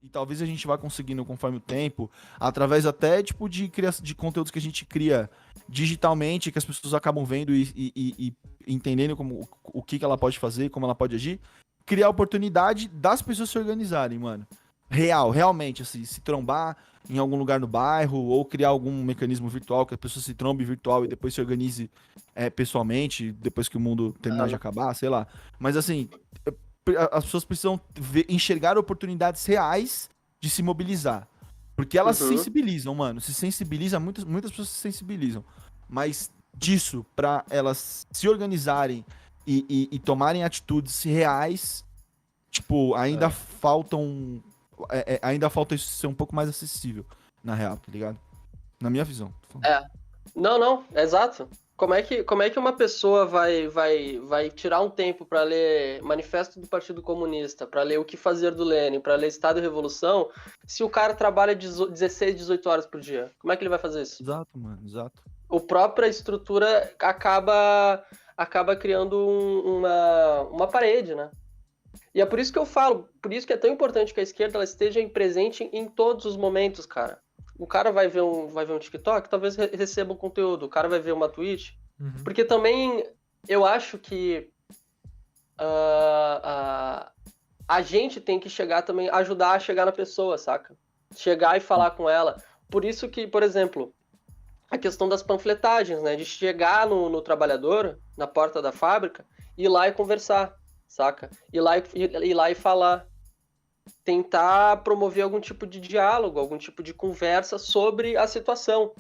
E talvez a gente vá conseguindo conforme o tempo, através até tipo de criação de conteúdos que a gente cria digitalmente, que as pessoas acabam vendo e entendendo como, o que ela pode fazer, como ela pode agir, criar a oportunidade das pessoas se organizarem, mano. Realmente, assim, se trombar em algum lugar no bairro, ou criar algum mecanismo virtual que a pessoa se trombe virtual e depois se organize pessoalmente, depois que o mundo terminar de acabar, sei lá. Mas assim, as pessoas precisam enxergar oportunidades reais de se mobilizar. Porque elas se Uhum. sensibilizam, mano. Se sensibilizam, muitas pessoas se sensibilizam. Mas disso, pra elas se organizarem e tomarem atitudes reais, tipo, É. ainda falta isso ser um pouco mais acessível, na real, tá ligado? Na minha visão. Tô falando. É. Não, exato. Como é que uma pessoa vai tirar um tempo para ler Manifesto do Partido Comunista, para ler O que Fazer do Lênin, para ler Estado e Revolução, se o cara trabalha 16, 18 horas por dia? Como é que ele vai fazer isso? Exato, mano, exato. A própria estrutura acaba criando uma parede, né? E é por isso que eu falo, por isso que é tão importante que a esquerda ela esteja presente em todos os momentos, cara. O cara vai ver um TikTok, talvez receba um conteúdo. O cara vai ver uma Twitch. Uhum. Porque também eu acho que a gente tem que chegar também, ajudar a chegar na pessoa, saca? Chegar e falar com ela. Por isso que, por exemplo, a questão das panfletagens, né? De chegar no trabalhador, na porta da fábrica, ir lá e conversar, saca? Ir lá e falar. Tentar promover algum tipo de diálogo, algum tipo de conversa sobre a situação.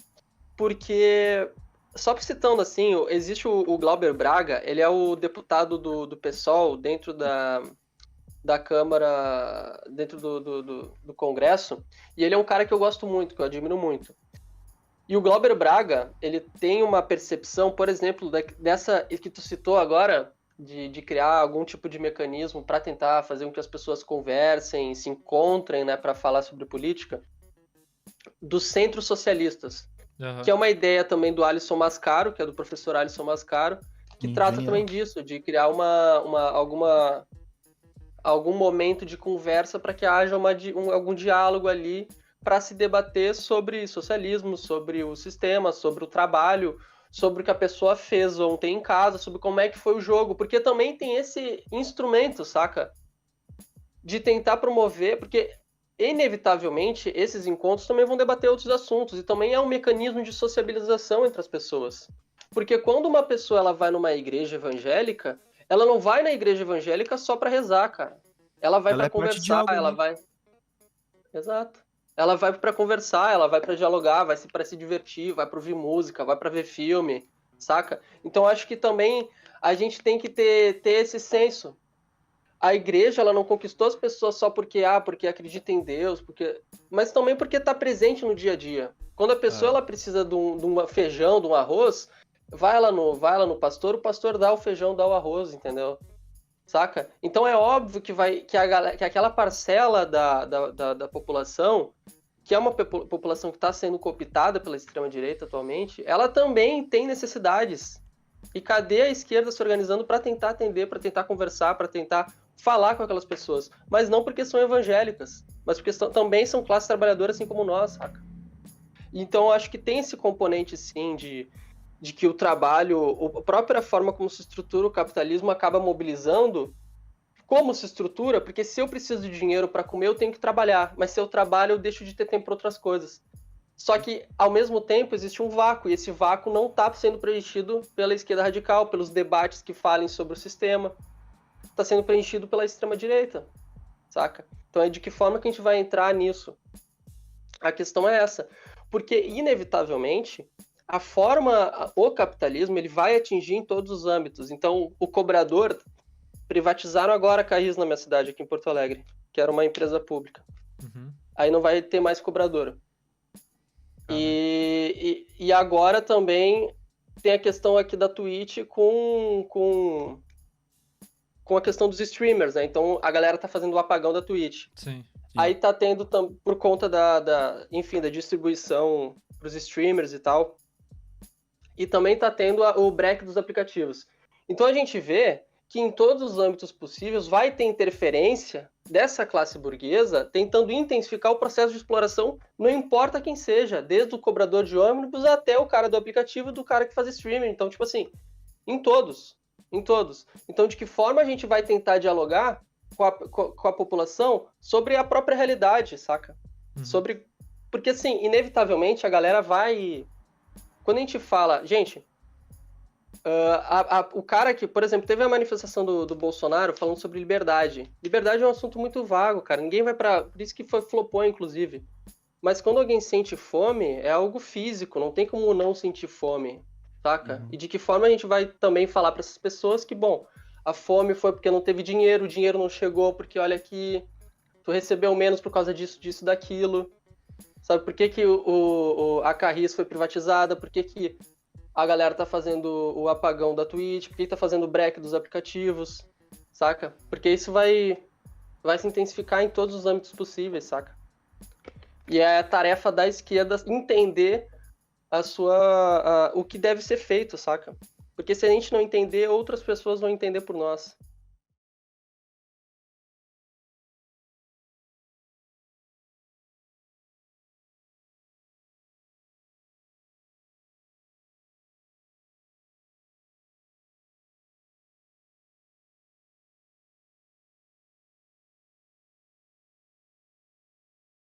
Porque, só citando assim, existe o Glauber Braga, ele é o deputado do PSOL dentro da Câmara, dentro do Congresso, e ele é um cara que eu gosto muito, que eu admiro muito. E o Glauber Braga, ele tem uma percepção, por exemplo, dessa que tu citou agora, de criar algum tipo de mecanismo para tentar fazer com que as pessoas conversem, se encontrem, né, para falar sobre política, dos centros socialistas, que Aham. é uma ideia também do Alisson Mascaro, que é do professor Alisson Mascaro, que trata também Genial. disso, de criar algum momento de conversa para que haja algum diálogo ali para se debater sobre socialismo, sobre o sistema, sobre o trabalho, sobre o que a pessoa fez ontem em casa, sobre como é que foi o jogo, porque também tem esse instrumento, saca? De tentar promover, porque inevitavelmente esses encontros também vão debater outros assuntos e também é um mecanismo de sociabilização entre as pessoas. Porque quando uma pessoa ela vai numa igreja evangélica, ela não vai na igreja evangélica só para rezar, cara. Ela vai Ela para é parte de conversar, algo, ela né? vai. Exato. Ela vai para conversar, ela vai para dialogar, vai para se divertir, vai para ouvir música, vai para ver filme, saca? Então acho que também a gente tem que ter esse senso. A igreja ela não conquistou as pessoas só porque acredita em Deus, mas também porque está presente no dia a dia. Quando a pessoa É. ela precisa de um feijão, de um arroz, vai lá no pastor, o pastor dá o feijão, dá o arroz, entendeu? Saca? Então é óbvio que aquela parcela da população, que é uma população que está sendo cooptada pela extrema-direita atualmente, ela também tem necessidades. E cadê a esquerda se organizando para tentar atender, para tentar conversar, para tentar falar com aquelas pessoas? Mas não porque são evangélicas, mas porque também são classes trabalhadoras assim como nós, saca? Então eu acho que tem esse componente, sim, de que o trabalho, a própria forma como se estrutura o capitalismo acaba mobilizando como se estrutura, porque se eu preciso de dinheiro para comer, eu tenho que trabalhar, mas se eu trabalho, eu deixo de ter tempo para outras coisas. Só que, ao mesmo tempo, existe um vácuo, e esse vácuo não está sendo preenchido pela esquerda radical, pelos debates que falem sobre o sistema. Está sendo preenchido pela extrema-direita, saca? Então é de que forma que a gente vai entrar nisso? A questão é essa. Porque, inevitavelmente, o capitalismo, ele vai atingir em todos os âmbitos. Então, o cobrador, privatizaram agora a Carris na minha cidade, aqui em Porto Alegre, que era uma empresa pública. Uhum. Aí não vai ter mais cobrador. Caralho. E agora também tem a questão aqui da Twitch com a questão dos streamers, né? Então a galera tá fazendo o apagão da Twitch. Sim. Aí tá tendo, por conta enfim, da distribuição pros streamers e tal, e também tá tendo o break dos aplicativos. Então a gente vê que em todos os âmbitos possíveis vai ter interferência dessa classe burguesa tentando intensificar o processo de exploração, não importa quem seja, desde o cobrador de ônibus até o cara do aplicativo, do cara que faz streaming. Então, tipo assim, em todos. Então, de que forma a gente vai tentar dialogar com a população sobre a própria realidade, saca? Porque, assim, inevitavelmente a galera vai... Quando a gente fala... Gente, o cara que, por exemplo, teve a manifestação do Bolsonaro falando sobre liberdade. Liberdade é um assunto muito vago, cara. Ninguém vai pra... Por isso que flopou, inclusive. Mas quando alguém sente fome, é algo físico. Não tem como não sentir fome, saca? E de que forma a gente vai também falar para essas pessoas que, bom, a fome foi porque não teve dinheiro, o dinheiro não chegou porque, olha aqui, tu recebeu menos por causa disso, daquilo. Sabe, por que a Carris foi privatizada? Por que a galera tá fazendo o apagão da Twitch? Por que tá fazendo o break dos aplicativos? Saca? Porque isso vai se intensificar em todos os âmbitos possíveis, saca? E é a tarefa da esquerda entender o que deve ser feito, saca? Porque se a gente não entender, outras pessoas vão entender por nós.